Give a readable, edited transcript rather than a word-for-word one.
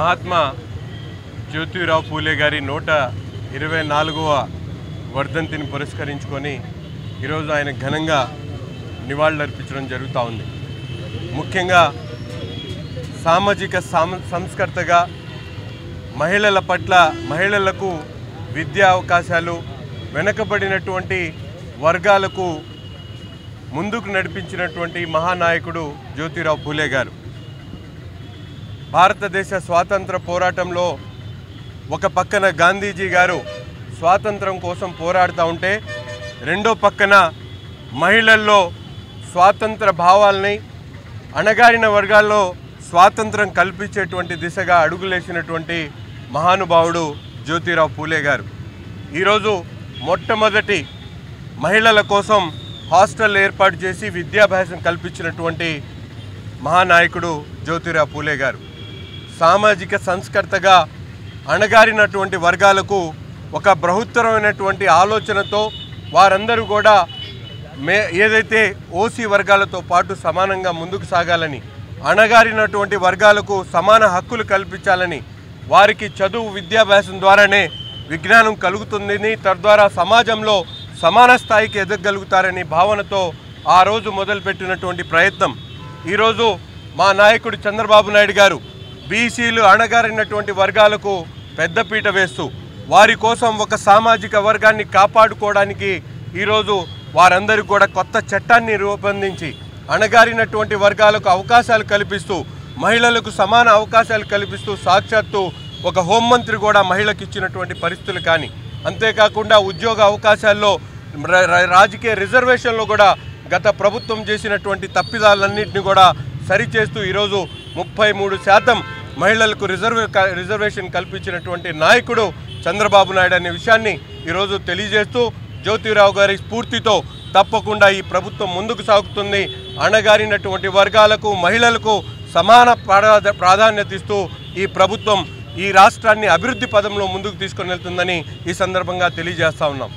మహాత్మా జ్యోతిరావు పూలే గారి 124వ వర్ధంతిని పురస్కరించుకొని ఈరోజు ఆయన ఘనంగా నివాళులర్పించడం జరుగుతూ ఉంది. ముఖ్యంగా సామాజిక సంస్కర్తగా మహిళల పట్ల మహిళలకు విద్యా అవకాశాలు వెనకబడినటువంటి వర్గాలకు ముందుకు నడిపించినటువంటి మహానాయకుడు జ్యోతిరావు పూలే గారు. భారతదేశ స్వాతంత్ర పోరాటంలో ఒక పక్కన గాంధీజీ గారు స్వాతంత్రం కోసం పోరాడుతూ ఉంటే రెండో పక్కన మహిళల్లో స్వాతంత్ర భావాల్ని అణగారిన వర్గాల్లో స్వాతంత్రం కల్పించేటువంటి దిశగా అడుగులేసినటువంటి మహానుభావుడు జ్యోతిరావు పూలే గారు. ఈరోజు మొట్టమొదటి మహిళల కోసం హాస్టల్ ఏర్పాటు చేసి విద్యాభ్యాసం కల్పించినటువంటి మహానాయకుడు జ్యోతిరావు పూలే గారు. సామాజిక సంస్కర్తగా అణగారినటువంటి వర్గాలకు ఒక బృహత్తరమైనటువంటి ఆలోచనతో వారందరూ కూడా ఏదైతే ఓసీ వర్గాలతో పాటు సమానంగా ముందుకు సాగాలని, అణగారినటువంటి వర్గాలకు సమాన హక్కులు కల్పించాలని, వారికి చదువు విద్యాభ్యాసం ద్వారానే విజ్ఞానం కలుగుతుందని, తద్వారా సమాజంలో సమాన స్థాయికి ఎదగలుగుతారని భావనతో ఆ రోజు మొదలుపెట్టినటువంటి ప్రయత్నం ఈరోజు మా నాయకుడు చంద్రబాబు నాయుడు గారు బీసీలు అణగారినటువంటి వర్గాలకు పెద్దపీట వేస్తూ వారి కోసం ఒక సామాజిక వర్గాన్ని కాపాడుకోవడానికి ఈరోజు వారందరికీ కూడా కొత్త చట్టాన్ని రూపొందించి అణగారినటువంటి వర్గాలకు అవకాశాలు కల్పిస్తూ మహిళలకు సమాన అవకాశాలు కల్పిస్తూ సాక్షాత్తు ఒక హోంమంత్రి కూడా మహిళలకు ఇచ్చినటువంటి పరిస్థితులు కానీ, అంతేకాకుండా ఉద్యోగ అవకాశాల్లో రాజకీయ రిజర్వేషన్లో కూడా గత ప్రభుత్వం చేసినటువంటి తప్పిదాలన్నింటినీ కూడా సరిచేస్తూ ఈరోజు 33% మహిళలకు రిజర్వేషన్ కల్పించినటువంటి నాయకుడు చంద్రబాబు నాయుడు అనే విషయాన్ని ఈరోజు తెలియజేస్తూ జ్యోతిరావు గారి స్ఫూర్తితో తప్పకుండా ఈ ప్రభుత్వం ముందుకు సాగుతుంది. అణగారినటువంటి వర్గాలకు మహిళలకు సమాన ప్రాధాన్యత ఇస్తూ ఈ ప్రభుత్వం ఈ రాష్ట్రాన్ని అభివృద్ధి పదంలో ముందుకు తీసుకొని వెళ్తుందని ఈ సందర్భంగా తెలియజేస్తా ఉన్నాం.